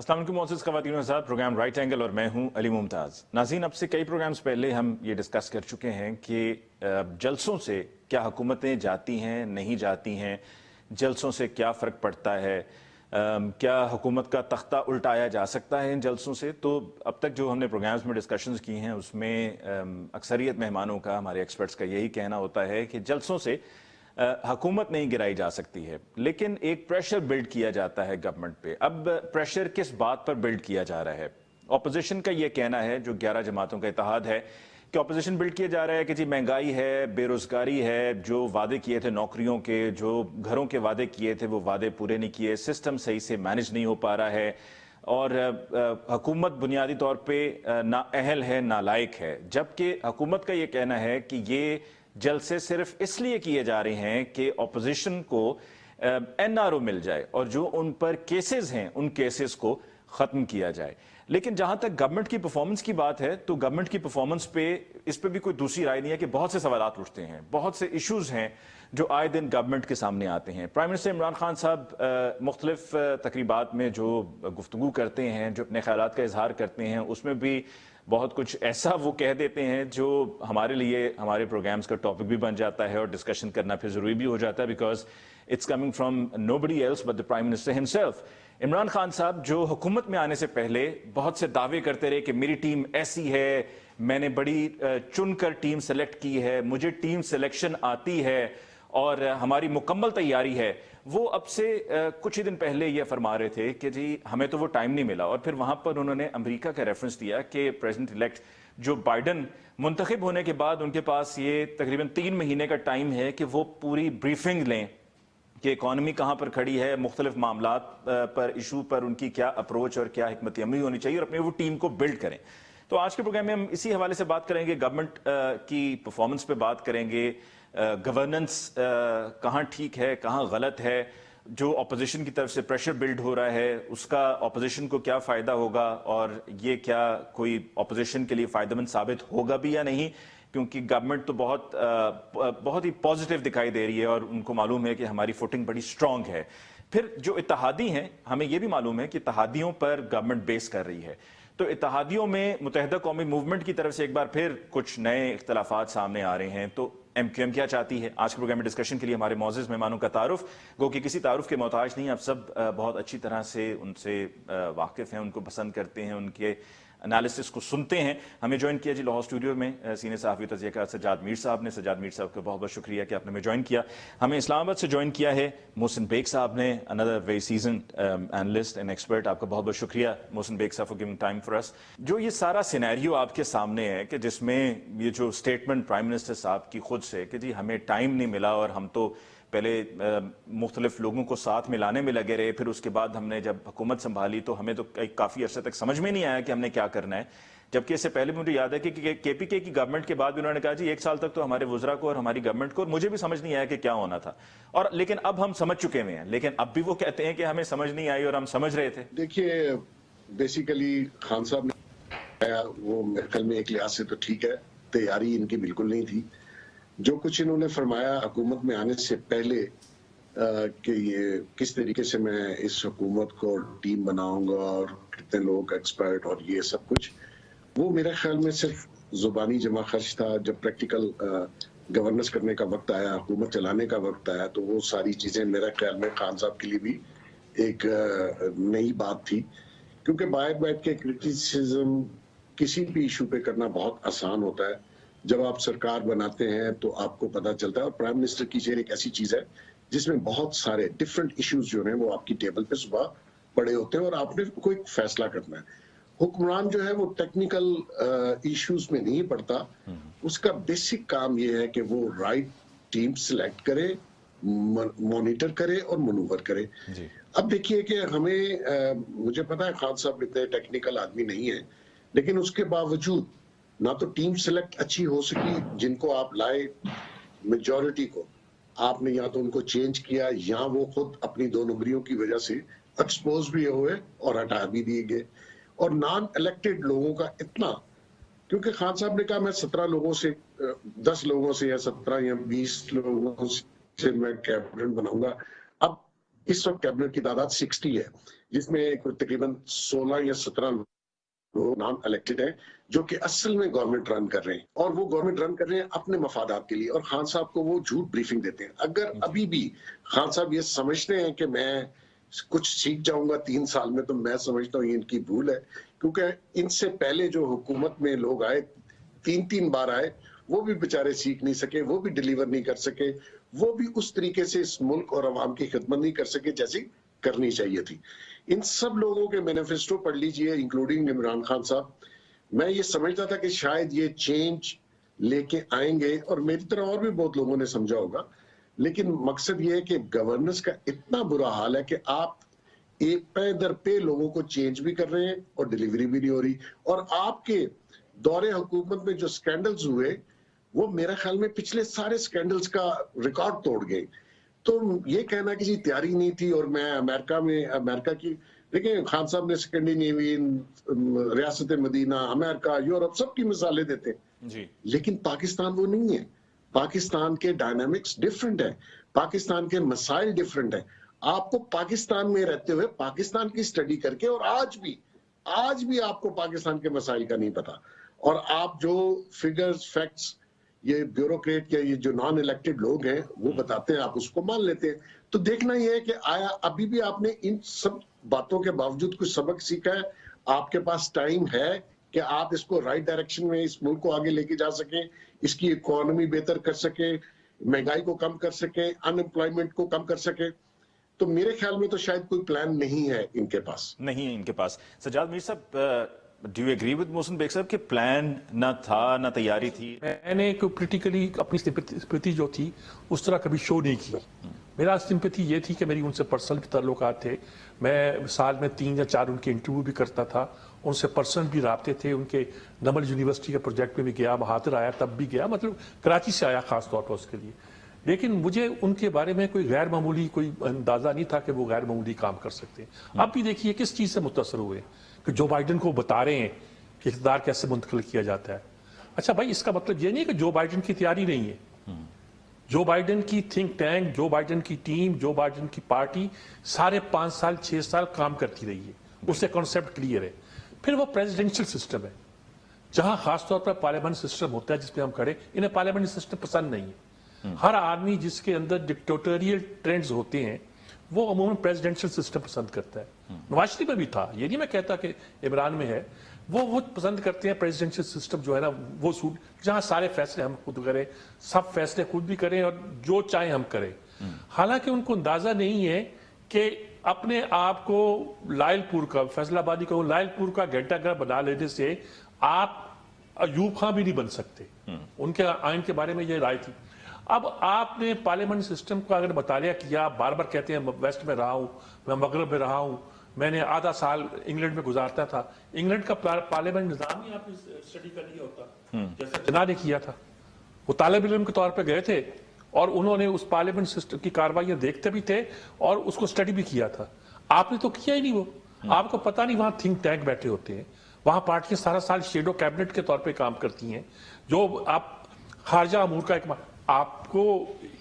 अस्सलाम वालेकुम मोअज़्ज़ज़ ख़वातीन व हज़रात, प्रोग्राम राइट एंगल और मैं हूं अली मुमताज़। नाज़रीन, अब से कई प्रोग्राम्स पहले हम ये डिस्कस कर चुके हैं कि जलसों से क्या हुकूमतें जाती हैं, नहीं जाती हैं, जलसों से क्या फ़र्क पड़ता है, क्या हुकूमत का तख्ता उल्टाया जा सकता है इन जलसों से। तो अब तक जो हमने प्रोग्राम्स में डिस्कशंस की हैं उसमें अक्सरियत मेहमानों का, हमारे एक्सपर्ट्स का यही कहना होता है कि जलसों से हुकूमत नहीं गिराई जा सकती है, लेकिन एक प्रेशर बिल्ड किया जाता है गवर्नमेंट पे। अब प्रेशर किस बात पर बिल्ड किया जा रहा है? ऑपोजिशन का ये कहना है, जो 11 जमातों का इत्तेहाद है, कि ऑपोजिशन बिल्ड किया जा रहा है कि जी महंगाई है, बेरोजगारी है, जो वादे किए थे नौकरियों के, जो घरों के वादे किए थे वो वादे पूरे नहीं किए, सिस्टम सही से मैनेज नहीं हो पा रहा है और हुकूमत बुनियादी तौर पे नाअहल है, नालायक है। जबकि हुकूमत का ये कहना है कि ये जलसे सिर्फ इसलिए किए जा रहे हैं कि ऑपोजिशन को एनआरओ मिल जाए और जो उन पर केसेस हैं उन केसेस को खत्म किया जाए। लेकिन जहां तक गवर्नमेंट की परफॉर्मेंस की बात है तो गवर्नमेंट की परफॉर्मेंस पे इस पे भी कोई दूसरी राय नहीं है कि बहुत से सवाल उठते हैं, बहुत से इश्यूज हैं जो आए दिन गवर्नमेंट के सामने आते हैं। प्राइम मिनिस्टर इमरान खान साहब मुख्तलिफ तकरीबात में जो गुफ्तगू करते हैं, जो अपने ख्यालात का इजहार करते हैं, उसमें भी बहुत कुछ ऐसा वो कह देते हैं जो हमारे लिए हमारे प्रोग्राम्स का टॉपिक भी बन जाता है और डिस्कशन करना फिर जरूरी भी हो जाता है, because it's coming from nobody else but the prime minister himself. Imran Khan साहब जो हुकूमत में आने से पहले बहुत से दावे करते रहे कि मेरी टीम ऐसी है, मैंने बड़ी चुनकर टीम सेलेक्ट की है, मुझे टीम सिलेक्शन आती है और हमारी मुकम्मल तैयारी है, वो अब से कुछ ही दिन पहले ये फरमा रहे थे कि जी हमें तो वो टाइम नहीं मिला। और फिर वहां पर उन्होंने अमेरिका का रेफरेंस दिया कि प्रेसिडेंट इलेक्ट जो बाइडन मुंतखब होने के बाद उनके पास ये तकरीबन 3 महीने का टाइम है कि वो पूरी ब्रीफिंग लें कि इकॉनमी कहाँ पर खड़ी है, मुख्तलिफ मामलात पर, इशू पर उनकी क्या अप्रोच और क्या हिकमत अमली होनी चाहिए और अपनी वो टीम को बिल्ड करें। तो आज के प्रोग्राम में हम इसी हवाले से बात करेंगे, गवर्नमेंट की परफॉर्मेंस पे बात करेंगे, गवर्नेंस कहाँ ठीक है, कहाँ गलत है, जो अपोजिशन की तरफ से प्रेशर बिल्ड हो रहा है उसका अपोजिशन को क्या फ़ायदा होगा और ये क्या कोई अपोजिशन के लिए फ़ायदेमंद साबित होगा भी या नहीं, क्योंकि गवर्नमेंट तो बहुत ही पॉजिटिव दिखाई दे रही है और उनको मालूम है कि हमारी फुटिंग बड़ी स्ट्रांग है। फिर जो इत्तेहादी हैं, हमें यह भी मालूम है कि इत्तेहादियों पर गवर्नमेंट बेस कर रही है, तो इत्तेहादियों में मुत्तहिदा कौमी मूवमेंट की तरफ से एक बार फिर कुछ नए इख्तलाफात सामने आ रहे हैं। तो एमक्यूएम क्या चाहती है? आज के प्रोग्राम में डिस्कशन के लिए हमारे मौजूद मेहमानों का तारुफ, गो कि किसी तारुफ के मोहताज नहीं, आप सब बहुत अच्छी तरह से उनसे वाकिफ हैं, उनको पसंद करते हैं, उनके एनालिसिस को सुनते हैं। हमें ज्वाइन किया जी लाहौर स्टूडियो में सीनियर सहाफ़ी तज़किया सज्जाद मीर साहब ने। सज्जाद मीर साहब का बहुत बहुत शुक्रिया कि आपने हमें ज्वाइन किया। हमें इस्लामाबाद से ज्वाइन किया है मोहसिन बेग साहब ने, another very seasoned analyst and expert. आपका बहुत बहुत शुक्रिया मोहसिन बेग साहब for giving time for us. जो ये सारा सिनेरियो आपके सामने है कि जिसमें ये जो स्टेटमेंट प्राइम मिनिस्टर साहब की खुद से कि जी हमें टाइम नहीं मिला और हम तो पहले मुख्तलिफ लोगों को साथ मिलाने में लगे रहे, फिर उसके बाद हमने जब हुकूमत संभाली तो हमें तो काफ़ी अरसे तक समझ में नहीं आया कि हमने क्या करना है। जबकि इससे पहले मुझे याद है कि केपीके की गवर्नमेंट के बाद भी उन्होंने कहा जी 1 साल तक तो हमारे वुज़रा को और हमारी गवर्नमेंट को और मुझे भी समझ नहीं आया कि क्या होना था, और लेकिन अब हम समझ चुके हुए हैं। लेकिन अब भी वो कहते हैं कि हमें समझ नहीं आई और हम समझ रहे थे। देखिए, बेसिकली खान साहब ने वो मेरे ख्याल में एक लिहाज से तो ठीक है, तैयारी इनकी बिल्कुल नहीं थी। जो कुछ इन्होंने फरमाया हुकूमत में आने से पहले कि ये किस तरीके से मैं इस हुकूमत को टीम बनाऊंगा और कितने लोग एक्सपर्ट और ये सब कुछ, वो मेरे ख्याल में सिर्फ जुबानी जमा खर्च था। जब प्रैक्टिकल गवर्नेंस करने का वक्त आया, हुकूमत चलाने का वक्त आया, तो वो सारी चीजें मेरे ख्याल में खान साहब के लिए भी एक नई बात थी, क्योंकि बाहर बैठ के क्रिटिसिज्म किसी भी इशू पे करना बहुत आसान होता है। जब आप सरकार बनाते हैं तो आपको पता चलता है, और प्राइम मिनिस्टर की चेयर एक ऐसी चीज है जिसमें बहुत सारे डिफरेंट इश्यूज जो हैं वो आपकी टेबल पे सुबह पड़े होते हैं और आपने कोई फैसला करना है। हुक्मरान जो है वो टेक्निकल इश्यूज में नहीं पड़ता, उसका बेसिक काम ये है कि वो राइट टीम सिलेक्ट करे, मॉनिटर करे और मनूवर करे। अब देखिए कि हमें मुझे पता है खान साहब इतने टेक्निकल आदमी नहीं है, लेकिन उसके बावजूद ना तो टीम सेलेक्ट अच्छी हो सकी, जिनको आप लाए मेजॉरिटी को आपने या तो उनको चेंज किया या वो खुद अपनी 2 नंबरियों की वजह से एक्सपोज भी हुए और हटा भी दिए गए। और नॉन इलेक्टेड लोगों का इतना, क्योंकि खान साहब ने कहा मैं 17 लोगों से 10 लोगों से या 17 या 20 लोगों से मैं कैबिनेट बनाऊंगा। अब इस वक्त कैबिनेट की तादाद 60 है, جس میں تقریباً 16 یا 17 لوگ نام الیکٹڈ ہیں جو کہ اصل میں گورنمنٹ رن کر رہے ہیں، اور وہ گورنمنٹ رن کر رہے ہیں اپنے مفادات کے لیے، اور خان صاحب کو وہ جھوٹ بریفنگ دیتے ہیں۔ اگر ابھی بھی خان صاحب یہ سمجھتے ہیں کہ میں کچھ سیکھ جاؤں گا 3 سال میں، تو میں سمجھتا ہوں یہ ان کی بھول ہے، کیونکہ ان سے پہلے جو حکومت میں لوگ آئے 3 بار آئے، وہ بھی بیچارے سیکھ نہیں سکے، وہ بھی ڈیلیور نہیں کر سکے، وہ بھی اس طریقے سے اس ملک اور عوام کی خدمت نہیں کر سکے جیسی کرنی چاہیے تھی۔ ان سب لوگوں کے مینیفیسٹو پڑھ لیجئے، انکلوڈنگ عمران خان صاحب۔ میں یہ سمجھتا تھا کہ شاید یہ چینج لے کے آئیں گے، اور میری طرح اور بھی بہت لوگوں نے سمجھا ہوگا، لیکن مقصد یہ ہے کہ گورننس کا اتنا برا حال ہے کہ آپ ایک پے در پہ لوگوں کو چینج بھی کر رہے ہیں اور ڈیلیوری بھی نہیں ہو رہی، اور آپ کے دور حکومت میں جو سکینڈلز ہوئے وہ میرا خیال میں پچھلے سارے سکینڈلز کا ریکارڈ توڑ گئے۔ تو یہ کہنا کہ جی تیاری نہیں تھی، اور میں امریکہ کی، دیکھیں خان صاحب نے اسکینڈینیوین، ریاست مدینہ، امریکہ، یورپ سب کی مثالیں دیتے ہیں، لیکن پاکستان وہ نہیں ہے۔ پاکستان کے ڈائنامکس ڈیفرنٹ ہیں، پاکستان کے مسائل ڈیفرنٹ ہیں۔ آپ کو پاکستان میں رہتے ہوئے پاکستان کی سٹڈی کر کے، اور آج بھی آپ کو پاکستان کے مسائل کا نہیں پتا، اور آپ جو فگرز، فیکٹس یہ بیوروکریٹ یا یہ جو نان الیکٹڈ لوگ ہیں وہ بتاتے ہیں، آپ اس کو مان لیتے ہیں۔ تو دیکھنا یہ ہے کہ آیا ابھی بھی آپ نے ان سب باتوں کے باوجود کچھ سبق سیکھا ہے؟ آپ کے پاس ٹائم ہے کہ آپ اس کو رائٹ ڈائریکشن میں اس ملک کو آگے لے کے جا سکیں، اس کی اکانومی بہتر کر سکیں، مہنگائی کو کم کر سکیں، ان امپلائمنٹ کو کم کر سکیں؟ تو میرے خیال میں تو شاید کوئی پلان نہیں ہے ان کے پاس۔ نہیں ہے ان کے پاس۔ سجاد میر صاحب، do you agree with Mohsin Baig صاحب کہ پلان نہ تھا، نہ تیاری تھی؟ میں نے پولیٹیکلی اپنی سمپیتھی جو تھی اس طرح کبھی شو نہیں کی۔ میرا سمپیتھی یہ تھی کہ میری ان سے پرسنل بھی تعلقات تھے، میں سال میں 3 یا 4 ان کے انٹرویو بھی کرتا تھا، ان سے پرسنل بھی رابطے تھے، ان کے نمل یونیورسٹی کے پروجیکٹ میں بھی گیا، بہادر آیا تب بھی گیا، مطلب کراچی سے آیا خاص طور پر اس کے لیے۔ لیکن مجھے ان کے بارے میں کوئی غیر معمولی کوئی اندازہ نہیں تھا کہ وہ غیر معمولی کام کر سکتے ہیں۔ اب بھی دیکھیے کس چیز سے متاثر ہوئے کہ جو بائیڈن کو بتا رہے ہیں کہ اقتدار کیسے منتقل کیا جاتا ہے۔ اچھا بھائی، اس کا مطلب یہ نہیں کہ جو بائیڈن کی تیاری نہیں ہے۔ جو بائیڈن کی تھنک ٹینک، جو بائیڈن کی ٹیم، جو بائیڈن کی پارٹی سارے 5 سال 6 سال کام کرتی رہی ہے، اس سے کانسیپٹ کلیئر ہے۔ پھر وہ پریزیڈنشل سسٹم ہے جہاں خاص طور پر پارلیمنٹ سسٹم ہوتا ہے جس پہ ہم کھڑے، انہیں پارلیمنٹ سسٹم پسند نہیں ہے۔ ہر آدمی جس کے اندر ڈکٹیٹوریل ٹرینڈز ہوتے ہیں وہ عموماً پریزیڈنشل سسٹم پسند کرتا ہے۔ نواز شریف میں بھی تھا، یہ نہیں میں کہتا کہ عمران میں ہے، وہ پسند کرتے ہیں پریزیڈنشل سسٹم جو ہے نا، وہ سوٹ جہاں سارے فیصلے ہم خود کریں، سب فیصلے خود بھی کریں اور جو چاہیں ہم کریں۔ حالانکہ ان کو اندازہ نہیں ہے کہ اپنے آپ کو لائل پور کا، فیصل آبادی کو لائل پور کا گھنٹہ گھر بنا لینے سے آپ ایوب خان بھی نہیں بن سکتے۔ ان کے آئین کے بارے میں یہ رائے تھی۔ اب آپ نے پارلیمنٹ سسٹم کا اگر مطالعہ کیا، بار بار کہتے ہیں ویسٹ میں رہا ہوں، میں مغرب میں رہا ہوں، میں نے آدھا سال انگلینڈ میں گزارتا تھا، انگلینڈ کا پارلیمنٹ نظام ہی آپ نے اسٹڈی کر لیا ہوتا جیسے جناح نے کیا تھا۔ وہ طالب علم کے طور پہ گئے تھے اور انہوں نے اس پارلیمنٹ سسٹم کی کارروائیاں دیکھتے بھی تھے اور اس کو اسٹڈی بھی کیا تھا۔ آپ نے تو کیا ہی نہیں، وہ آپ کو پتہ نہیں وہاں تھنک ٹینک بیٹھے ہوتے ہیں، وہاں پارٹیاں سارا سال شیڈو کیبنٹ کے طور پہ کام کرتی ہیں۔ جو آپ خارجہ امور کا ایک آپ کو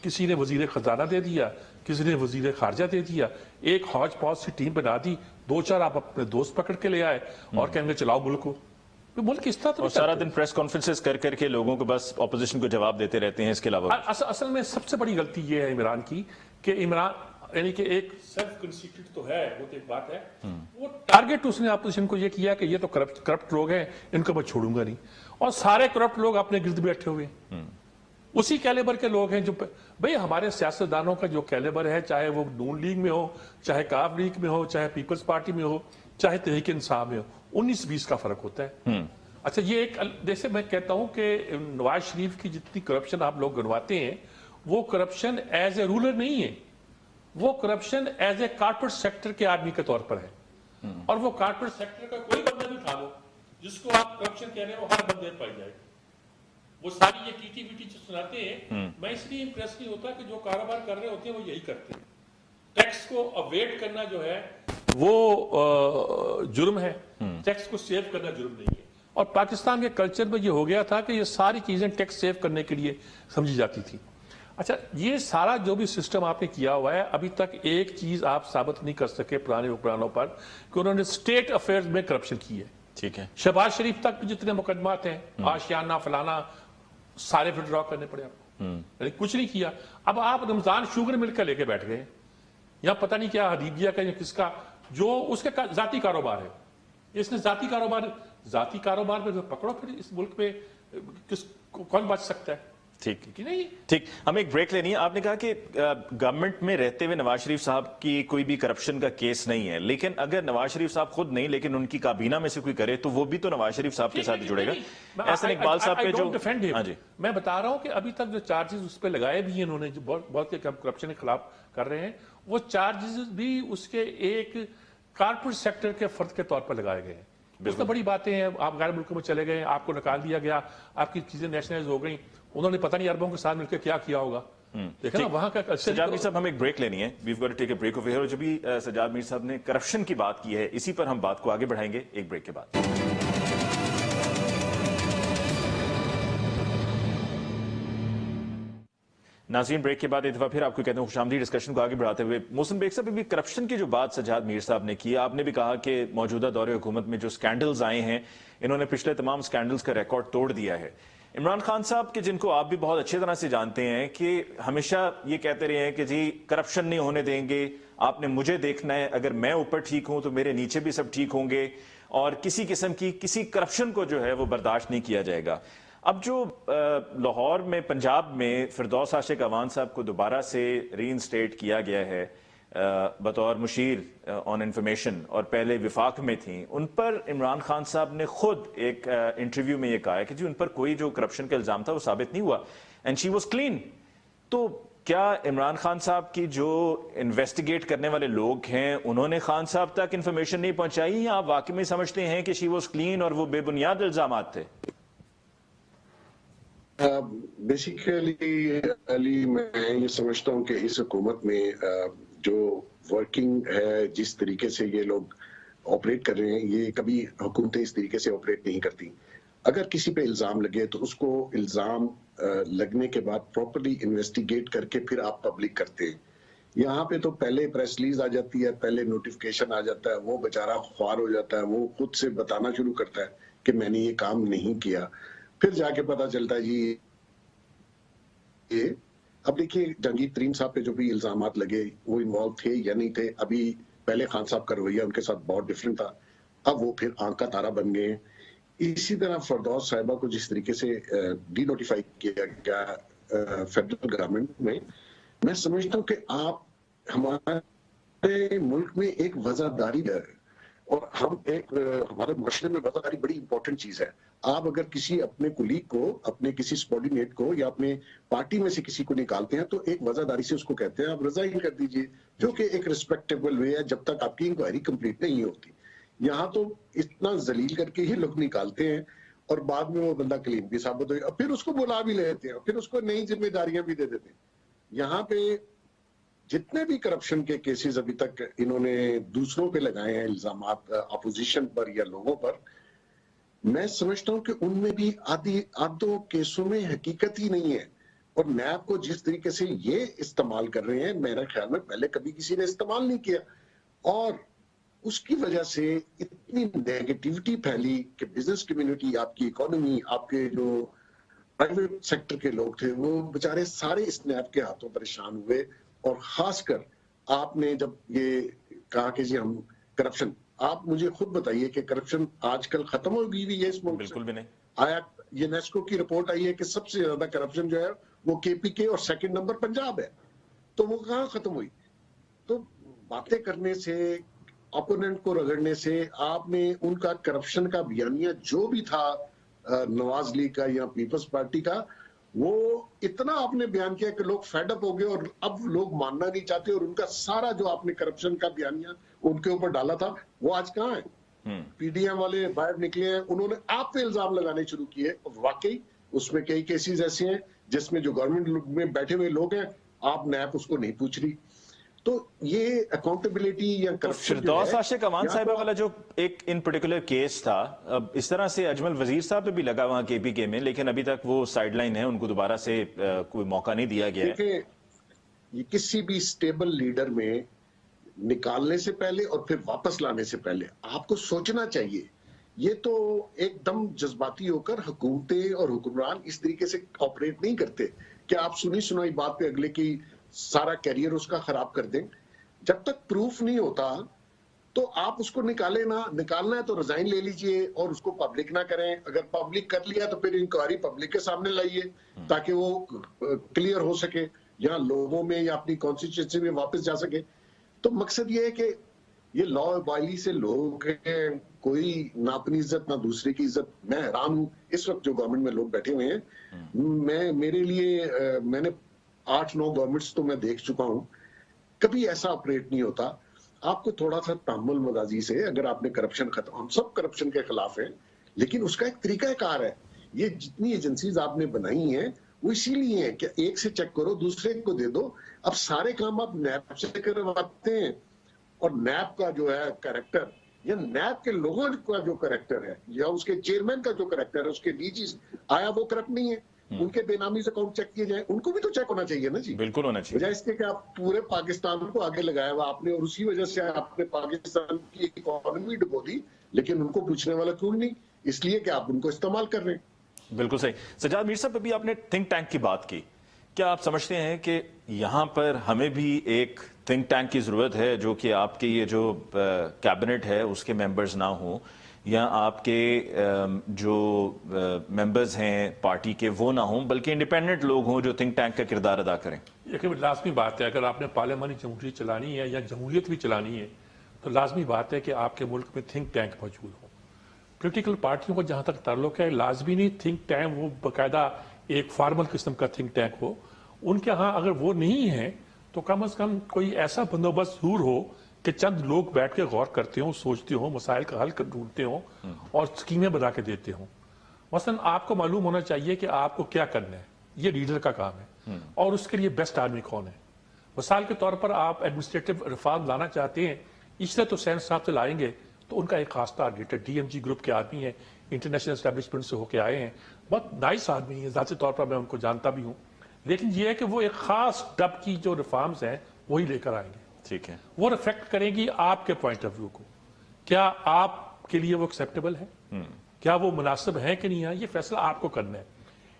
کسی نے وزیر خزانہ دے دیا، کسی نے وزیر خارجہ دے دیا، ایک ہاج پاج سی ٹیم بنا دی، 2-4 آپ اپنے دوست پکڑ کے لے آئے اور کہیں گے چلاؤ ملک کو۔ ملک اس طرح اور سارا دن پریس کانفرنسز کر کے لوگوں کو بس اپوزیشن کو جواب دیتے رہتے ہیں، اس کے علاوہ اصل میں سب سے بڑی غلطی یہ ہے عمران کی کہ عمران یعنی کہ ایک سیلف کنسٹیٹیوٹ تو ہے، وہ تو ایک بات ہے، وہ ٹارگٹ اس نے اپوزیشن کو یہ کیا کہ یہ تو کرپٹ لوگ ہیں، ان کو میں چھوڑوں گا نہیں، اور سارے کرپٹ لوگ اپنے گرد بیٹھے ہوئے ہیں۔ اسی کیلیبر کے لوگ ہیں جو بھئی ہمارے سیاستدانوں کا جو کیلیبر ہے، چاہے وہ نون لیگ میں ہو، چاہے کاف لیگ میں ہو، چاہے پیپلز پارٹی میں ہو، چاہے تحریک انصاف میں ہو، 19-20 کا فرق ہوتا ہے۔ اچھا یہ ایک جیسے میں کہتا ہوں کہ نواز شریف کی جتنی کرپشن آپ لوگ گنواتے ہیں وہ کرپشن ایز اے رولر نہیں ہے، وہ corruption as a corporate sector کے آدمی کے طور پر ہے، اور وہ کارپوریٹ سیکٹر کا کوئی بندہ بھی اٹھا لو جس کو آپ کرپشن کہہ رہے ہیں وہ ہر بندے پائی جائے گا۔ وہ ساری یہ ٹی وی جو سناتے ہیں، میں اس لیے امپریس نہیں ہوتا کہ جو کاروبار کر رہے ہوتے ہیں وہ یہی کرتے ہیں۔ ٹیکس کو اویڈ کرنا جو ہے وہ جرم ہے، ٹیکس کو سیو کرنا جرم نہیں ہے، اور پاکستان کے کلچر میں یہ ہو گیا تھا کہ یہ ساری چیزیں ٹیکس سیو کرنے کے لیے سمجھی جاتی تھی۔ अच्छा, ये सारा जो भी सिस्टम आपने किया हुआ है, अभी तक एक चीज आप साबित नहीं कर सके पुराने हुक्मरानों पर कि उन्होंने स्टेट अफेयर्स में करप्शन की है। ठीक है। शहबाज शरीफ तक भी जितने मुकदमात हैं, आशियाना फलाना, सारे विड्रॉ करने पड़े आपको, यानी कुछ नहीं किया। अब आप रमजान शुगर मिलकर लेके बैठ गए, या पता नहीं क्या हदीबिया का या किसका, जो उसके जाती कारोबार है, इसने जाती कारोबार में पकड़ो, फिर इस मुल्क में कौन बच सकता है? ठीक कि नहीं। ठीक, हमें एक ब्रेक लेनी है। आपने कहा कि गवर्नमेंट में रहते हुए नवाज शरीफ साहब की कोई भी करप्शन का केस नहीं है, लेकिन अगर नवाज शरीफ साहब खुद नहीं, लेकिन उनकी काबीना में से कोई करे तो वो भी तो नवाज शरीफ साहब के साथ जुड़ेगा। ऐसे इकबाल साहब पे जो, हाँ जी, मैं बता रहा हूं कि अभी तक जो चार्जेस उस पर लगाए भी हैं इन्होंने, जो बहुत करप्शन के खिलाफ कर रहे हैं, वो चार्जेस भी उसके एक कारपोरेट सेक्टर के फर्द के तौर पर लगाए गए हैं। उसमें बड़ी बातें हैं, आप गैर मुल्कों में चले गए, आपको निकाल दिया गया, आपकी चीजें नेशनलाइज हो गई, उन्होंने पता नहीं अरबों के साथ मिलकर क्या किया होगा। देखा ना वहां का। सजाद मीर साहब, हमें एक ब्रेक लेनी है, we have got to take a break over here. जो भी सजाद मीर साहब ने करप्शन की बात की है, इसी पर हम बात को आगे बढ़ाएंगे एक ब्रेक के बाद। नाज़रीन, ब्रेक के बाद एक दफा फिर आपको कहते हैं खुशामदीद। डिस्कशन को आगे बढ़ाते हुए मोहसिन बेग साहब, भी करप्शन की जो बात सजाद मीर साहब ने की, आपने भी कहा कि मौजूदा दौरे हुकूमत में जो स्कैंडल्स आए हैं, इन्होंने पिछले तमाम स्कैंडल्स का रिकॉर्ड तोड़ दिया है। इमरान खान साहब के, जिनको आप भी बहुत अच्छी तरह से जानते हैं, कि हमेशा ये कहते रहे हैं कि जी करप्शन नहीं होने देंगे, आपने मुझे देखना है, अगर मैं ऊपर ठीक हूं तो मेरे नीचे भी सब ठीक होंगे, और किसी किस्म की किसी करप्शन को जो है वो बर्दाश्त नहीं किया जाएगा। अब जो लाहौर में, पंजाब में फिरदौस आशिक अवान साहब को दोबारा से रीइंस्टेट किया गया है बतौर मुशीर ऑन इंफॉर्मेशन, और पहले विफाक में थी, उन पर इमरान खान साहब ने खुद एक इंटरव्यू में ये कहा है कि जी उन पर कोई जो करप्शन का इल्जाम था वो साबित नहीं हुआ, एंड शी वाज क्लीन। तो क्या इमरान खान साहब की जो इन्वेस्टिगेट करने वाले लोग हैं, उन्होंने खान साहब तक इंफॉर्मेशन नहीं पहुंचाई, या आप वाकई में समझते हैं कि शी वाज क्लीन और वो बेबुनियाद इल्जामात थे? बेसिकली अली, मैं ये समझता हूँ कि इस हुकूमत में जो वर्किंग है, जिस तरीके से ये लोग ऑपरेट कर रहे हैं, ये कभी हुकूमतें इस तरीके से ऑपरेट नहीं करती। अगर किसी पे इल्जाम लगे तो उसको इल्जाम लगने के बाद प्रॉपर्ली इन्वेस्टिगेट करके फिर आप पब्लिक करते हैं। यहाँ पे तो पहले प्रेस रिलीज आ जाती है, पहले नोटिफिकेशन आ जाता है, वो बेचारा ख्वार हो जाता है, वो खुद से बताना शुरू करता है कि मैंने ये काम नहीं किया, फिर जाके पता चलता है जी ये। अब देखिए, जहांगीर तरीन साहब पे जो भी इल्जामात लगे, वो इन्वॉल्व थे या नहीं थे। अभी पहले खान साहब का रवैया उनके साथ बहुत डिफरेंट था, अब वो फिर आंख का तारा बन गए। इसी तरह फरदौस साहिबा को जिस तरीके से डी नोटिफाई किया गया फेडरल गवर्नमेंट में, मैं समझता हूँ कि आप हमारे मुल्क में एक वजादारी है, और हम एक हमारे माशरे में वजादारी बड़ी इंपॉर्टेंट चीज है। आप अगर किसी अपने कुलीग को, अपने किसी सबॉर्डिनेट को, या अपने पार्टी में से किसी को निकालते हैं तो एक वजादारी से उसको कहते हैं आप रिजाइन कर दीजिए, जो कि एक रिस्पेक्टेबल वे है जब तक आपकी इंक्वायरी कंप्लीट नहीं होती। यहाँ तो इतना जलील करके ही लोग निकालते हैं, और बाद में वो बंदा क्लीन भी साबित हो, फिर उसको बुला भी लेते हैं, फिर उसको नई जिम्मेदारियां भी दे देते हैं। यहाँ पे जितने भी करप्शन के केसेस अभी तक इन्होंने दूसरों पे लगाए हैं इल्जामात, अपोजिशन पर या लोगों पर, मैं समझता हूं कि उनमें भी आधों केसों में हकीकत ही नहीं है। और नैब को जिस तरीके से ये इस्तेमाल कर रहे हैं, मेरे ख्याल में पहले कभी किसी ने इस्तेमाल नहीं किया, और उसकी वजह से इतनी नेगेटिविटी फैली कि बिजनेस कम्युनिटी, आपकी इकोनॉमी, आपके जो प्राइवेट सेक्टर के लोग थे, वो बेचारे सारे इस नैब के हाथों परेशान हुए। और खासकर आपने जब ये कहा कि जी हम करप्शन, आप मुझे खुद बताइए कि करप्शन आजकल खत्म हो गई है इस मुल्क? बिल्कुल भी नहीं। आया, यूनेस्को की रिपोर्ट आई है कि सबसे ज्यादा करप्शन जो है वो केपीके और सेकंड नंबर पंजाब है, तो वो कहाँ खत्म हुई? तो बातें करने से, ओपोनेंट को रगड़ने से, आपने उनका करप्शन का बयानिया जो भी था नवाज लीग का या पीपल्स पार्टी का, वो इतना आपने बयान किया कि लोग फेड अप हो गए, और अब लोग मानना नहीं चाहते, और उनका सारा जो आपने करप्शन का बयानिया उनके ऊपर डाला था, वो आज कहाँ है? पीडीएम वाले बाहर निकले हैं, उन्होंने आप पे इल्जाम लगाने शुरू किए। वाकई उसमें कई केसेस ऐसे हैं जिसमें जो गवर्नमेंट में बैठे हुए लोग हैं, आप नैब उसको नहीं पूछ रही। تو یہ اکاؤنٹیبلٹی یا کرپشن فردوس عاشق اوان صاحبہ والا جو ایک ان پرٹیکولر کیس تھا، اب اس طرح سے اجمل وزیر صاحب پہ بھی لگا وہاں کے پی کے میں، لیکن ابھی تک وہ سائیڈ لائن ہے، ان کو دوبارہ سے کوئی موقع نہیں دیا گیا ہے. دیکھیں یہ کسی بھی سٹیبل لیڈر میں نکالنے سے پہلے اور پھر واپس لانے سے پہلے آپ کو سوچنا چاہیے. یہ تو ایک دم جذباتی ہو کر حکومتیں اور حکمران اس طریقے سے آپریٹ نہیں کرتے کہ آپ سنی سنائی بات پہ اگلے کی سارا کیریئر اس کا خراب کر دیں. جب تک پروف نہیں ہوتا تو آپ اس کو نکالے نہ. نکالنا ہے تو ریزائن لے لیجئے اور اس کو پبلک نہ کریں. اگر پبلک کر لیا تو پھر انکوائری پبلک کے سامنے لائیے تاکہ وہ کلیئر ہو سکے، یہاں لوگوں میں یا اپنی کانسٹیچوئنسی میں واپس جا سکے. تو مقصد یہ ہے کہ یہ لا ابالی سے لوگ ہیں، کوئی نہ اپنی عزت نہ دوسرے کی عزت. میں حیران ہوں اس وقت جو گورنمنٹ میں لوگ بیٹھے ہوئے ہیں. میرے لیے میں نے 8-9 گورنمنٹس تو میں دیکھ چکا ہوں، کبھی ایسا آپریٹ نہیں ہوتا. آپ کو تھوڑا سا تحمل مزاجی سے، اگر آپ نے کرپشن ختم، ہم سب کرپشن کے خلاف ہیں، لیکن اس کا ایک طریقہ کار ہے. یہ جتنی ایجنسیز آپ نے بنائی ہیں وہ اسی لیے ہیں کہ ایک سے چیک کرو دوسرے کو دے دو. اب سارے کام آپ نیب سے کرواتے ہیں، اور نیب کا جو ہے کریکٹر یا نیب کے لوگوں کا جو کریکٹر ہے یا اس کے چیئرمین کا جو کریکٹر ہے، اس کے ڈی جیز آیا وہ کرپٹ نہیں ہے. ان کے بے نامی سے اکاؤنٹ چیک کیے جائیں، ان کو بھی تو چیک ہونا چاہیے نا جی. بالکل ہونا چاہیے. بجائے اس کے کہ آپ پورے پاکستان کو آگے لگایا ہوا آپ نے، اور اسی وجہ سے آپ نے پاکستان کی اکانومی ڈبو دی، لیکن ان کو پوچھنے والا کیوں نہیں؟ اس لیے کہ آپ ان کو استعمال کر رہے ہیں. بالکل صحیح. سجاد میر صاحب ابھی آپ نے تھنک ٹینک کی بات کی، کیا آپ سمجھتے ہیں کہ یہاں پر ہمیں بھی ایک تھنک ٹینک کی ضرورت ہے جو کہ آپ کے یہ جو کیبنٹ ہے اس کے ممبرز نہ ہوں، یا آپ کے جو ممبرز ہیں پارٹی کے وہ نہ ہوں، بلکہ انڈیپینڈنٹ لوگ ہوں جو تھنک ٹینک کا کردار ادا کریں؟ یہ لازمی بات ہے، اگر آپ نے پارلیمانی جمہوریت چلانی ہے یا جمہوریت بھی چلانی ہے تو لازمی بات ہے کہ آپ کے ملک میں تھنک ٹینک موجود ہوں. پولیٹیکل پارٹیوں کو جہاں تک تعلق ہے، لازمی نہیں تھنک ٹینک وہ باقاعدہ ایک فارمل قسم کا تھنک ٹینک ہو. ان کے ہاں اگر وہ نہیں ہے تو کم از کم کوئی ایسا بندوبست ضرور ہو کہ چند لوگ بیٹھ کے غور کرتے ہوں، سوچتے ہوں، مسائل کا حل ڈھونڈتے ہوں اور اسکیمیں بنا کے دیتے ہوں. مثلا آپ کو معلوم ہونا چاہیے کہ آپ کو کیا کرنا ہے، یہ لیڈر کا کام ہے، اور اس کے لیے بیسٹ آدمی کون ہے. مثال کے طور پر آپ ایڈمنسٹریٹو ریفارم لانا چاہتے ہیں، اس لیے تو سین صاحب سے لائیں گے تو ان کا ایک خاص ٹارگیٹ ہے. ڈی ایم جی گروپ کے آدمی ہیں، انٹرنیشنل اسٹیبلشمنٹ سے ہو کے آئے ہیں، بہت نائس آدمی ہیں، ذاتی طور پر میں ان کو جانتا بھی ہوں. لیکن یہ ہے کہ وہ ایک خاص ڈب کی جو ریفارمز ہیں وہی لے کر آئیں گے. ٹھیک ہے. وہ ریفلیکٹ کریں گی آپ کے پوائنٹ آف ویو کو. کیا آپ کے لیے وہ ایکسیپٹیبل ہے، کیا وہ مناسب ہے کہ نہیں ہے، یہ فیصلہ آپ کو کرنا ہے.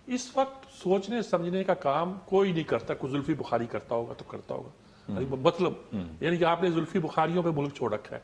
اس وقت سوچنے سمجھنے کا کام کوئی نہیں کرتا. کوئی زلفی بخاری کرتا ہوگا تو کرتا ہوگا، مطلب یعنی کہ آپ نے زلفی بخاریوں پہ ملک چھوڑ رکھا ہے.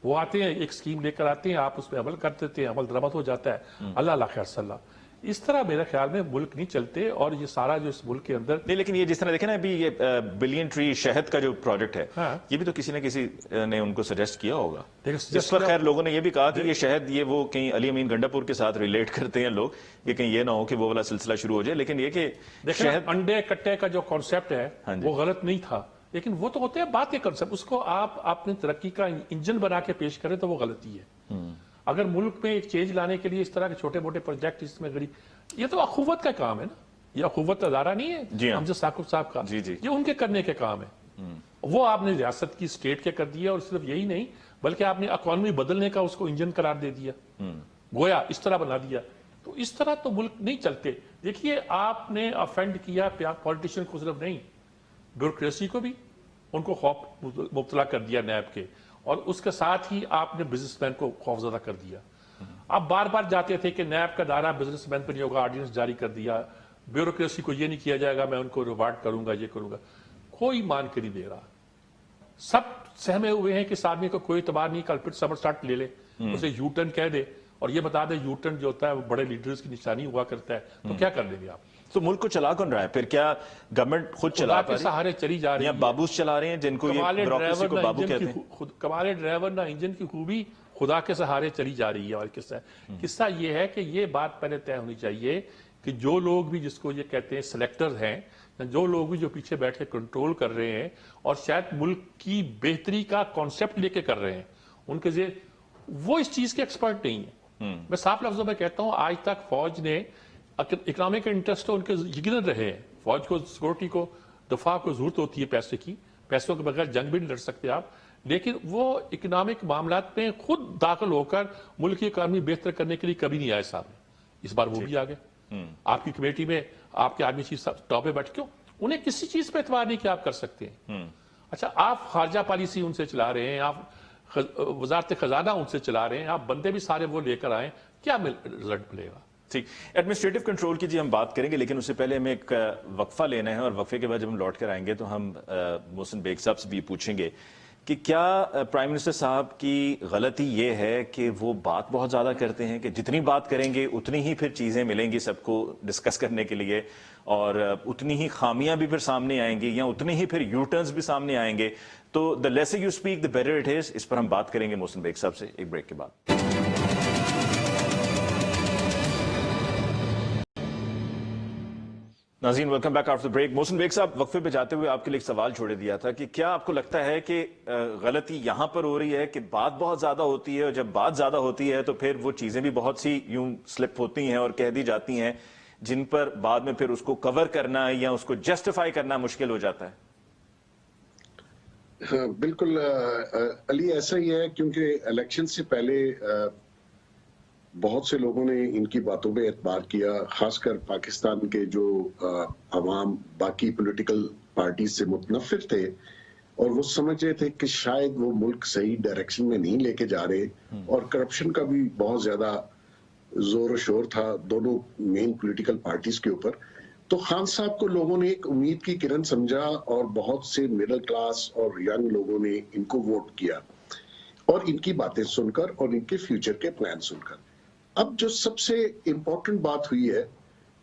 وہ آتے ہیں ایک اسکیم لے کر آتے ہیں، آپ اس پہ عمل کر دیتے ہیں، عمل درآمد ہو جاتا ہے. اللہ اللہ خیر صلی اللہ. اس طرح میرے خیال میں ملک نہیں چلتے. اور یہ سارا جو اس ملک کے اندر نہیں، لیکن یہ جس طرح دیکھیں نا ابھی یہ بلین ٹری شہد کا جو پروجیکٹ ہے، یہ بھی تو کسی نہ کسی نے ان کو سجیسٹ کیا ہوگا. اس پر خیر لوگوں نے یہ بھی کہا کہ یہ شہد یہ وہ کہیں علی امین گنڈا پور کے ساتھ ریلیٹ کرتے ہیں لوگ کہ کہیں یہ نہ ہو کہ وہ والا سلسلہ شروع ہو جائے. لیکن یہ کہ شہد انڈے کٹے کا جو کانسیپٹ ہے وہ غلط نہیں تھا، لیکن وہ تو ہوتے ہیں بات کے کنسپٹ. اس کو آپ اپنے ترقی کا انجن بنا کے پیش کریں تو وہ غلطی ہے. اگر ملک میں ایک چینج لانے کے لیے اس طرح کے چھوٹے موٹے پروجیکٹ اس میں غریب، یہ تو اخوت کا کام ہے نا. یہ اخوت ادارہ نہیں ہے حمزہ ثاقب صاحب کا، یہ ان کے کرنے کے کام ہے. وہ آپ نے ریاست کی اسٹیٹ کے کر دیا، اور صرف یہی نہیں بلکہ آپ نے اکانومی بدلنے کا اس کو انجن قرار دے دیا، گویا اس طرح بنا دیا. تو اس طرح تو ملک نہیں چلتے. دیکھیے آپ نے افینڈ کیا پولیٹیشین کو صرف نہیں، بیوروکریسی کو بھی ان کو خوف مبتلا کر دیا نیب کے، اور اس کے ساتھ ہی آپ نے بزنس مین کو خوفزدہ کر دیا. آپ بار بار جاتے تھے کہ نیب کا دائرہ بزنس مین پر نہیں ہوگا، آرڈیننس جاری کر دیا. بیوروکریسی کو یہ نہیں کیا جائے گا، میں ان کو ریوارڈ کروں گا، یہ کروں گا. کوئی مان کے نہیں دے رہا. سب سہمے ہوئے ہیں کہ اس آدمی کو کوئی اعتبار نہیں، کل پھر سمر سٹارٹ لے لے، اسے یو ٹرن کہہ دے اور یہ بتا دے یو ٹرن جو ہوتا ہے وہ بڑے لیڈرز کی نشانی ہوا کرتا ہے. تو کیا کر دیں گے آپ؟ تو ملک کو چلا کون رہا ہے پھر؟ کیا گورنمنٹ خود چلا کے سہارے چلی جا رہی ہے، یا بابوس چلا رہے ہیں جن کو یہ بیوروکریسی کو بابو کہتے ہیں؟ کمال ڈرائیور نہ انجن کی خوبی، خدا کے سہارے چلی جا رہی ہے. اور قصہ یہ ہے کہ یہ بات پہلے طے ہونی چاہیے کہ جو لوگ بھی جس کو یہ کہتے ہیں سلیکٹر ہیں، جو لوگ بھی جو پیچھے بیٹھ کے کنٹرول کر رہے ہیں اور شاید ملک کی بہتری کا کانسیپٹ لے کے کر رہے ہیں، ان کے وہ اس چیز کے ایکسپرٹ نہیں ہیں. میں صاف لفظوں میں کہتا ہوں آج تک فوج نے اکنامک انٹرسٹ ان کے یقیناً رہے ہیں. فوج کو سیکورٹی کو دفاع کو ضرورت ہوتی ہے پیسے کی، پیسوں کے بغیر جنگ بھی نہیں لڑ سکتے آپ، لیکن وہ اکنامک معاملات میں خود داخل ہو کر ملک کی اکانومی بہتر کرنے کے لیے کبھی نہیں آئے سامنے. اس بار وہ بھی آ گئے. آپ کی کمیٹی میں آپ کے آرمی چیف ٹاپ پہ بیٹھ کیوں؟ انہیں کسی چیز پہ اعتبار نہیں کہ آپ کر سکتے ہیں. اچھا آپ خارجہ پالیسی ان سے چلا رہے ہیں، آپ وزارت خزانہ ان سے چلا رہے ہیں، آپ بندے بھی سارے وہ لے کر آئیں، کیا رزلٹ ملے گا؟ ٹھیک، ایڈمنسٹریٹو کنٹرول کی جی ہم بات کریں گے، لیکن اس سے پہلے ہمیں ایک وقفہ لینا ہے، اور وقفے کے بعد جب ہم لوٹ کر آئیں گے تو ہم محسن بیگ صاحب سے بھی پوچھیں گے کہ کیا پرائم منسٹر صاحب کی غلطی یہ ہے کہ وہ بات بہت زیادہ کرتے ہیں، کہ جتنی بات کریں گے اتنی ہی پھر چیزیں ملیں گی سب کو ڈسکس کرنے کے لیے، اور اتنی ہی خامیاں بھی پھر سامنے آئیں گی، یا اتنے ہی پھر یو ٹرنز بھی سامنے آئیں گے. تو the lesser you speak the better it is. اس پر ہم بات کریں گے محسن بیگ صاحب سے ایک بریک کے بعد. ناظرین ویلکم بیک آفٹر بریک. محسن بیگ صاحب، وقفے پہ جاتے ہوئے آپ کے لیے ایک سوال چھوڑے دیا تھا کہ کیا آپ کو لگتا ہے کہ غلطی یہاں پر ہو رہی ہے کہ بات بہت زیادہ ہوتی ہے، اور جب بات زیادہ ہوتی ہے تو پھر وہ چیزیں بھی بہت سی یوں سلپ ہوتی ہیں اور کہہ دی جاتی ہیں جن پر بعد میں پھر اس کو کور کرنا یا اس کو جسٹیفائی کرنا مشکل ہو جاتا ہے؟ بالکل علی، ایسا ہی ہے، کیونکہ الیکشن سے پہلے بہت سے لوگوں نے ان کی باتوں پہ اعتبار کیا، خاص کر پاکستان کے جو عوام باقی پولیٹیکل پارٹیز سے متنفر تھے، اور وہ سمجھ رہے تھے کہ شاید وہ ملک صحیح ڈائریکشن میں نہیں لے کے جا رہے، اور کرپشن کا بھی بہت زیادہ زور و شور تھا دونوں مین پولیٹیکل پارٹیز کے اوپر. تو خان صاحب کو لوگوں نے ایک امید کی کرن سمجھا، اور بہت سے مڈل کلاس اور ینگ لوگوں نے ان کو ووٹ کیا، اور ان کی باتیں سن کر اور ان کے فیوچر کے پلان سن کر. اب جو سب سے امپورٹنٹ بات ہوئی ہے،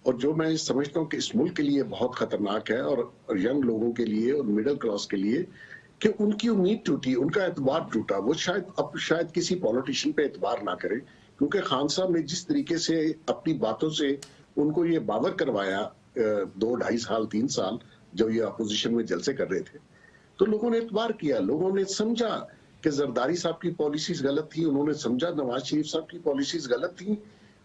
اور جو میں سمجھتا ہوں کہ اس ملک کے لیے بہت خطرناک ہے، اور ینگ لوگوں کے لیے اور مڈل کلاس کے لیے، کہ ان کی امید ٹوٹی، ان کا اعتبار ٹوٹا. وہ شاید کسی پولیٹیشین پہ اعتبار نہ کرے، کیونکہ خان صاحب نے جس طریقے سے اپنی باتوں سے ان کو یہ باور کروایا 2-2.5 سال 3 سال جو یہ اپوزیشن میں جلسے کر رہے تھے، تو لوگوں نے اعتبار کیا. لوگوں نے سمجھا کہ زرداری صاحب کی پالیسیز غلط تھی، انہوں نے سمجھا نواز شریف صاحب کی پالیسیز غلط تھیں.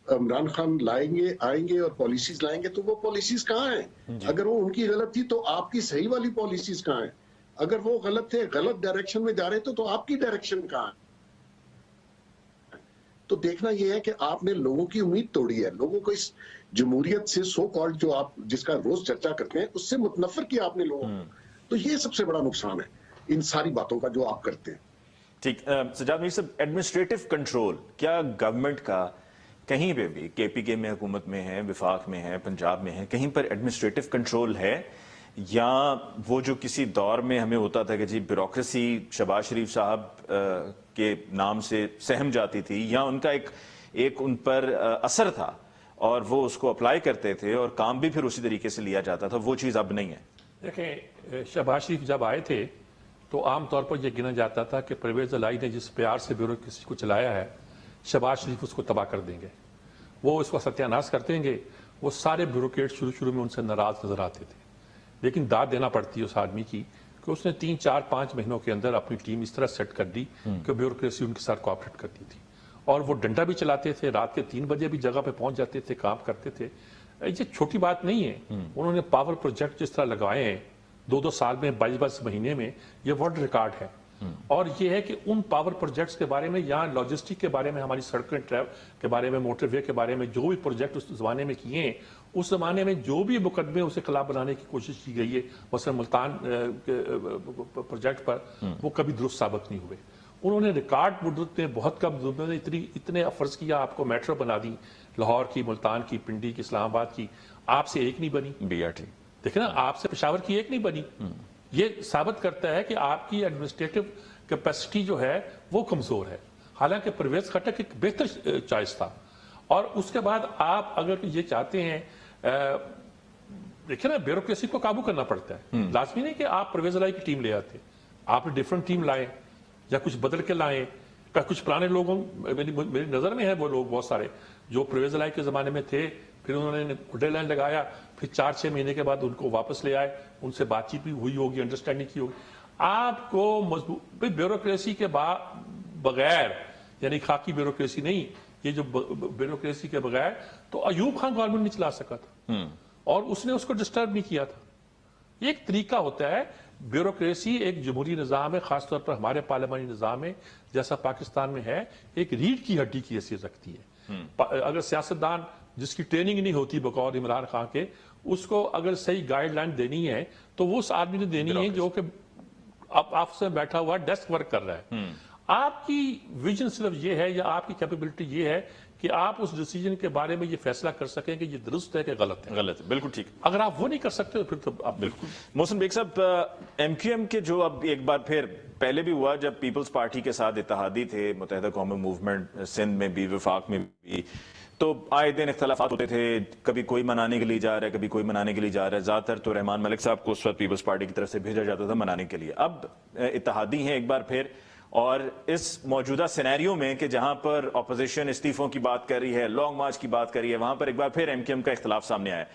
عمران خان آئیں گے اور پالیسیز لائیں گے، تو وہ پالیسیز کہاں ہیں؟ اگر وہ ان کی غلط تھی تو آپ کی صحیح والی پالیسیز کہاں ہیں؟ اگر وہ غلط تھے، غلط ڈائریکشن میں جا رہے تھے، تو آپ کی ڈائریکشن کہاں ہے؟ تو دیکھنا یہ ہے کہ آپ نے لوگوں کی امید توڑی ہے، لوگوں کو اس جمہوریت سے سو کالڈ جو آپ جس کا روز چرچا کرتے ہیں اس سے متنفر کیا آپ نے لوگوں کو. تو یہ سب سے بڑا نقصان ہے ان ساری باتوں کا جو آپ کرتے ہیں. ٹھیک، سجاد میر صاحب، ایڈمنسٹریٹو کنٹرول کیا گورنمنٹ کا کہیں پہ بھی، کے پی کے میں حکومت میں ہے، وفاق میں ہے، پنجاب میں ہے، کہیں پر ایڈمنسٹریٹو کنٹرول ہے، یا وہ جو کسی دور میں ہمیں ہوتا تھا کہ جی بیوروکریسی شہباز شریف صاحب کے نام سے سہم جاتی تھی، یا ان کا ایک ان پر اثر تھا اور وہ اس کو اپلائی کرتے تھے اور کام بھی پھر اسی طریقے سے لیا جاتا تھا، وہ چیز اب نہیں ہے؟ دیکھیں، شہباز شریف جب آئے تھے تو عام طور پر یہ گنا جاتا تھا کہ پرویز الہی نے جس پیار سے بیوروکریسی کو چلایا ہے، شہباز شریف اس کو تباہ کر دیں گے، وہ اس کو ستیہ ناش کر دیں گے. وہ سارے بیوروکریٹ شروع میں ان سے ناراض نظر آتے تھے، لیکن داد دینا پڑتی ہے اس آدمی کی کہ اس نے 3-4-5 مہینوں کے اندر اپنی ٹیم اس طرح سیٹ کر دی کہ بیوروکریسی ان کے ساتھ کوآپریٹ کرتی تھی، اور وہ ڈنڈا بھی چلاتے تھے، رات کے 3 بجے بھی جگہ پہ پہنچ جاتے تھے، کام کرتے تھے. یہ چھوٹی بات نہیں ہے. انہوں نے پاور پروجیکٹ جس طرح لگائے ہیں 2 سال میں، 22 مہینے میں، یہ ورلڈ ریکارڈ ہے. اور یہ ہے کہ ان پاور پروجیکٹس کے بارے میں، یہاں لاجسٹک کے بارے میں، ہماری سڑکیں کے بارے میں، موٹر وے کے بارے میں جو بھی پروجیکٹ اس زمانے میں کیے ہیں، اس زمانے میں جو بھی مقدمے اسے خلاف بنانے کی کوشش کی گئی ہے، مثلا ملتان پروجیکٹ پر، وہ کبھی درست ثابت نہیں ہوئے. انہوں نے ریکارڈ مدت میں بہت کم مدت میں اتنے فرض کیا آپ کو میٹرو بنا دی، لاہور کی، ملتان کی، پنڈی کی، اسلام آباد کی، آپ سے ایک نہیں بنی. BRT دیکھیں نا، آپ سے پشاور کی ایک نہیں بنی. یہ ثابت کرتا ہے کہ آپ کی ایڈمنسٹریٹو کیپیسٹی جو ہے وہ کمزور ہے. حالانکہ پرویز خٹک ایک بہتر چوائس تھا. اور اس کے بعد آپ اگر یہ چاہتے ہیں، دیکھیں نا، بیوروکریسی کو قابو کرنا پڑتا ہے. لازمی نہیں کہ آپ پرویز الہی کی ٹیم لے آتے، آپ نے ڈفرنٹ ٹیم لائیں یا کچھ بدل کے لائیں. کچھ پرانے لوگوں، میری نظر میں ہے وہ لوگ بہت سارے جو پرویز الہی کے زمانے میں تھے، پھر انہوں نے ڈیڈ لائن لگایا، پھر 4-6 مہینے کے بعد ان کو واپس لے آئے، ان سے بات چیت بھی ہوئی ہوگی، انڈرسٹینڈنگ کی ہوگی. آپ کو مضبوط بیوروکریسی کے بغیر، یعنی خاکی بیوروکریسی نہیں، یہ جو بیوروکریسی کے بغیر تو ایوب خان گورنمنٹ نہیں چلا سکا تھا، اور اس نے اس کو ڈسٹرب نہیں کیا تھا. یہ ایک طریقہ ہوتا ہے ब्यूरोक्रेसी एक जमहूरी निज़ाम है, खासतौर पर हमारे पार्लियामानी निज़ाम में जैसा पाकिस्तान में है, एक रीढ़ की हड्डी की हैसियत रखती है। अगर सियासतदान जिसकी ट्रेनिंग नहीं होती बकौल इमरान खान के, उसको अगर सही गाइडलाइन देनी है तो वो उस आदमी ने देनी है जो कि ऑफिस में बैठा हुआ डेस्क वर्क कर रहा है। आपकी विजन सिर्फ ये है या आपकी कैपेबिलिटी ये है कि आप उस डिसीजन के बारे में ये फैसला कर सकें कि ये दुरुस्त है कि गलत है। गलत है, बिल्कुल ठीक। अगर आप वो नहीं कर सकते तो फिर तो आप बिल्कुल। मोहसिन बेग साहब, एमक्यूएम के जो अब एक बार फिर पहले भी हुआ जब पीपल्स पार्टी के साथ इत्तेहादी थे, मुत्तहिदा कौमी मूवमेंट सिंध में भी, वफाक में भी, तो आए दिन इख्तलाफात होते थे, कभी कोई मनाने के लिए जा रहा है, कभी कोई मनाने के लिए जा रहा है। ज्यादातर तो रहमान मलिक साहब को उस वक्त पीपल्स पार्टी की तरफ से भेजा जाता था मनाने के लिए। अब इत्तेहादी हैं एक बार फिर, और इस मौजूदा सिनेरियो में कि जहां पर अपोजिशन इस्तीफों की बात कर रही है, लॉन्ग मार्च की बात कर रही है, वहां पर एक बार फिर एमक्यूएम का इख्तलाफ सामने आया।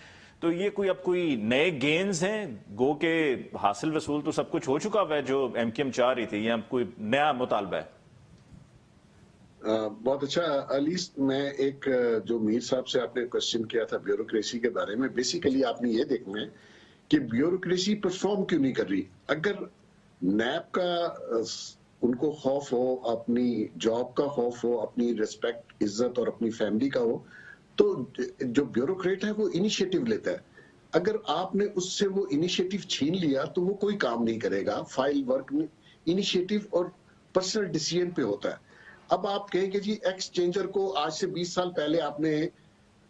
तो ये कोई नए गेन्स हैं, गो के हासिल वसूल तो सब कुछ हो चुका हुआ है जो एमक्यूएम चाह रही थी, या कोई नया मुतालबा है? बहुत अच्छा अलीस, मैं एक जो मीर साहब से आपने क्वेश्चन किया था ब्यूरोक्रेसी के बारे में, बेसिकली आपने ये देखना है कि ब्यूरोक्रेसी परफॉर्म क्यों नहीं कर रही। अगर नैब का उनको खौफ हो, अपनी जॉब का खौफ हो, अपनी रिस्पेक्ट, इज्जत और अपनी फैमिली का हो, तो जो ब्यूरोक्रेट है वो इनिशिएटिव लेता है। अगर आपने उससे वो इनिशिएटिव छीन लिया तो वो कोई काम नहीं करेगा। फाइल वर्क में इनिशिएटिव और पर्सनल डिसीजन पे होता है। अब आप कहेंगे जी एक्सचेंजर को आज से 20 साल पहले आपने,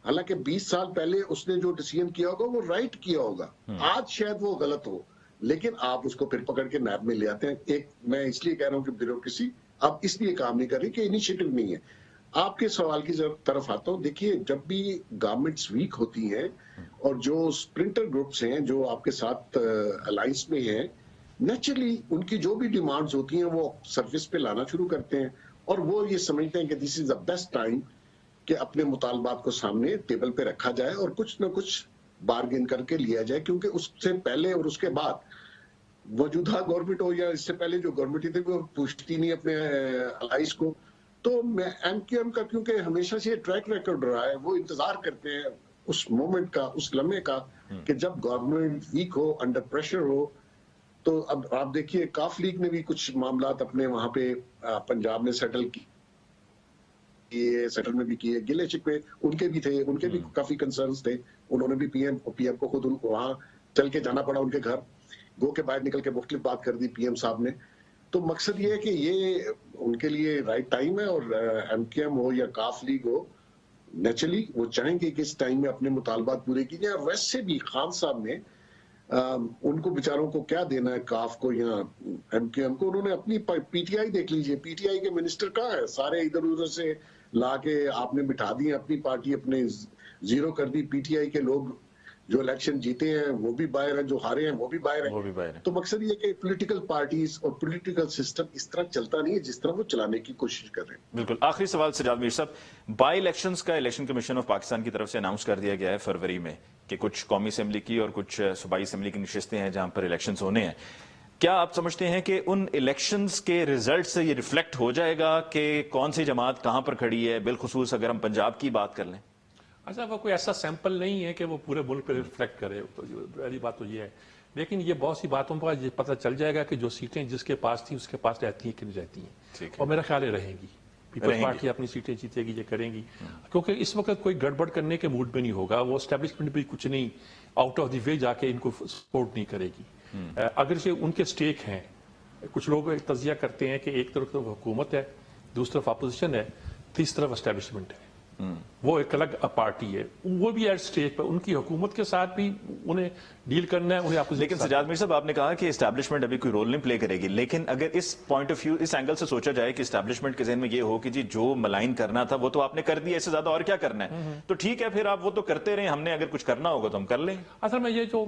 हालांकि 20 साल पहले उसने जो डिसीजन किया होगा वो राइट किया होगा, आज शायद वो गलत हो, लेकिन आप उसको फिर पकड़ के नैब में ले आते हैं। एक मैं इसलिए कह रहा हूं कि ब्यूरोक्रेसी अब इसलिए काम नहीं कर रही कि इनिशिएटिव नहीं है। आपके सवाल की तरफ आता हूं। देखिए, जब भी गवर्नमेंट्स वीक होती हैं और जो स्प्रिंटर ग्रुप्स हैं जो आपके साथ अलायंस में हैं, नेचुरली उनकी जो भी डिमांड्स होती हैं वो सर्विस पे लाना शुरू करते हैं, और वो ये समझते हैं कि this is the best time कि अपने मुतालबात को सामने टेबल पे रखा जाए और कुछ ना कुछ बार्गेन करके लिया जाए, क्योंकि उससे पहले और उसके बाद मौजूदा गवर्नमेंट हो या इससे पहले जो गवर्नमेंट थी वो पूछती नहीं अपने अलाइज को। तो मैं एमक्यूएम का, क्योंकि हमेशा से ट्रैक रिकॉर्ड रहा है, वो इंतजार करते हैं उस मोमेंट का, उस लम्हे का कि जब गवर्नमेंट वीक हो, अंडर प्रेशर हो। तो अब आप देखिए काफ लीग ने भी कुछ मामलात अपने वहां पे पंजाब में सेटल किए, सेटल में भी किए, गिले शिकवे उनके भी थे, उनके भी काफी कंसर्न्स थे, उन्होंने भी पीएम को खुद वहां चल के जाना पड़ा उनके घर, गो के बाहर निकल के मुख्तलिफ बात कर दी पीएम साहब ने। तो मकसद ये है कि ये उनके लिए राइट टाइम है, और एमक्यूएम हो या काफ लीग हो, नेचुरली वो चाहेंगे कि इस टाइम में अपने मुतालबात पूरे कीजिए। और वैसे भी खान साहब ने उनको बेचारों को क्या देना है, काफ को या एमक्यूएम को। उन्होंने अपनी पीटीआई देख लीजिए, पीटीआई के मिनिस्टर कहाँ है, सारे इधर उधर से लाके आपने बिठा दी, अपनी पार्टी अपने जीरो कर दी। पीटीआई के लोग जो इलेक्शन जीते हैं वो भी बाहर हैं, जो हारे हैं वो भी बाहर हैं। तो मकसद ये कि पॉलिटिकल पार्टीज और पॉलिटिकल सिस्टम इस तरह चलता नहीं है जिस तरह वो चलाने की कोशिश कर रहे हैं। बिल्कुल। आखिरी सवाल सजाद मीर साहब, बाई इलेक्शंस का इलेक्शन कमीशन ऑफ पाकिस्तान की तरफ से अनाउंस कर दिया गया है फरवरी में कि कुछ कौमी असेंबली की और कुछ सूबाई असेंबली की नशिस्तें हैं जहां पर इलेक्शंस होने हैं। क्या आप समझते हैं कि उन इलेक्शंस के रिजल्ट से ये रिफ्लेक्ट हो जाएगा कि कौन सी जमात कहां पर खड़ी है, बिलखुसूस अगर हम पंजाब की बात कर लें? अच्छा, वो कोई ऐसा सैंपल नहीं है कि वो पूरे मुल्क पे रिफ्लेक्ट करे, तो पहली बात तो ये है। लेकिन ये बहुत सी बातों पर ये पता चल जाएगा कि जो सीटें जिसके पास थी उसके पास रहती हैं कि नहीं रहती हैं, और मेरा ख्याल है रहेंगी। पीपल्स पार्टी अपनी सीटें जीतेगी, ये करेंगी, क्योंकि इस वक्त कोई गड़बड़ करने के मूड में नहीं होगा। वो एस्टेब्लिशमेंट भी कुछ नहीं आउट ऑफ द वे जाके इनको सपोर्ट नहीं करेगी। अगर ये उनके स्टेक हैं, कुछ लोग तजिया करते हैं कि एक तरफ तो हुकूमत है, दूसरी तरफ अपोजिशन है, तीसरी तरफ एस्टेब्लिशमेंट है, वो एक अलग पार्टी है, वो भी एट स्टेज पर, उनकी हुकूमत के साथ भी उन्हें डील करना है, उन्हें अपोजिशन। लेकिन सजाद मीर साहब, आपने कहा कि एस्टैब्लिशमेंट अभी कोई रोल नहीं प्ले करेगी, लेकिन अगर इस पॉइंट ऑफ व्यू, इस एंगल से सोचा जाए कि एस्टैब्लिशमेंट के ज़हन में ये हो कि जी जो मलाइन करना था वो तो आपने कर दिया, इससे ज्यादा और क्या करना है, तो ठीक है फिर आप वो तो करते रहे, हमने अगर कुछ करना होगा तो हम कर लें। असल में ये जो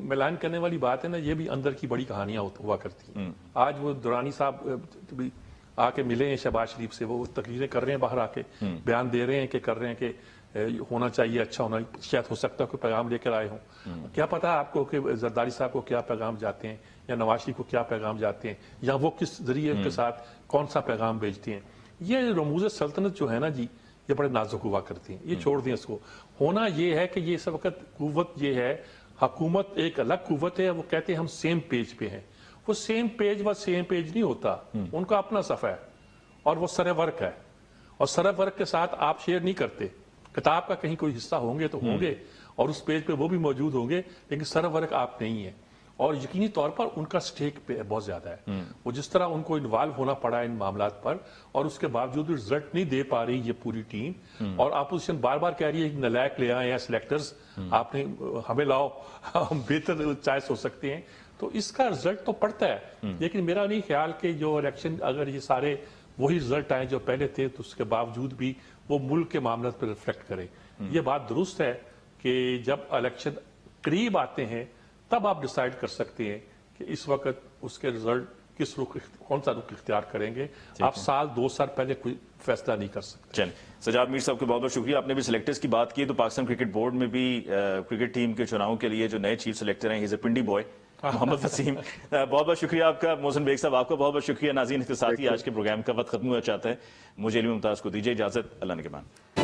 मलाइन करने वाली बात है ना, ये भी अंदर की बड़ी कहानियां हुआ करती हैं। आज वो दुरानी साहब आके मिले हैं शहबाज शरीफ से, वो तकरीरें कर रहे हैं, बाहर आके बयान दे रहे हैं कि कर रहे हैं कि होना चाहिए, अच्छा होना, शायद हो सकता है कोई पैगाम लेकर आए हों। क्या पता आपको कि जरदारी साहब को क्या पैगाम जाते हैं, या नवाज शरीफ को क्या पैगाम जाते हैं, या वो किस जरिए के साथ कौन सा पैगाम भेजते हैं। ये रमूज सल्तनत जो है ना जी, ये बड़े नाजुक हुआ करती हैं, ये छोड़ दें इसको। होना ये है कि ये सब वक्त कुव्वत ये है, हुकूमत एक अलग कुव्वत है, वो कहते हैं हम सेम पेज पे हैं। वो सेम पेज व सेम पेज नहीं होता, उनका अपना सफ़ा है और वो सरह वर्क है, और सरह वर्क के साथ आप शेयर नहीं करते। किताब का कहीं कोई हिस्सा होंगे तो होंगे और उस पेज पे वो भी मौजूद होंगे, लेकिन सरह वर्क आप नहीं है। और यकीनी तौर पर उनका स्टेक पे बहुत ज्यादा है। वो जिस तरह उनको इन्वॉल्व होना पड़ा इन मामलात पर, और उसके बावजूद रिजल्ट नहीं दे पा रही ये पूरी टीम, और अपोजिशन बार बार कह रही है नलायक ले आए या सिलेक्टर्स आपने हमें लाओ, हम बेहतर चॉइस हो सकते हैं, तो इसका रिजल्ट तो पड़ता है। लेकिन मेरा नहीं ख्याल कि जो इलेक्शन अगर ये सारे वही रिजल्ट आए जो पहले थे, तो उसके बावजूद भी वो मुल्क के मामलों पर रिफ्लेक्ट करे। ये बात दुरुस्त है कि जब इलेक्शन करीब आते हैं तब आप डिसाइड कर सकते हैं कि इस वक्त उसके रिजल्ट किस रुख, कौन सा रुख इख्तियार करेंगे। आप साल 2 साल पहले कोई फैसला नहीं कर सकते। चलिए, सजाद मीर साहब को बहुत बहुत शुक्रिया। आपने भी सिलेक्टर्स की बात की, तो पाकिस्तान क्रिकेट बोर्ड में भी क्रिकेट टीम के चुनाव के लिए जो नए चीफ सिलेक्टर हैं, he is a Pindi boy, Mohammad Waseem. बहुत बहुत शुक्रिया आपका। मोहसिन बेग साहब, आपका बहुत बहुत शुक्रिया। नाज़रीन, इसके साथ ही आज के प्रोग्राम का वक्त खत्म हुआ चाहता है। मुझे अली मुमताज़ को दीजिए इजाजत। अल्लाह ने के मान।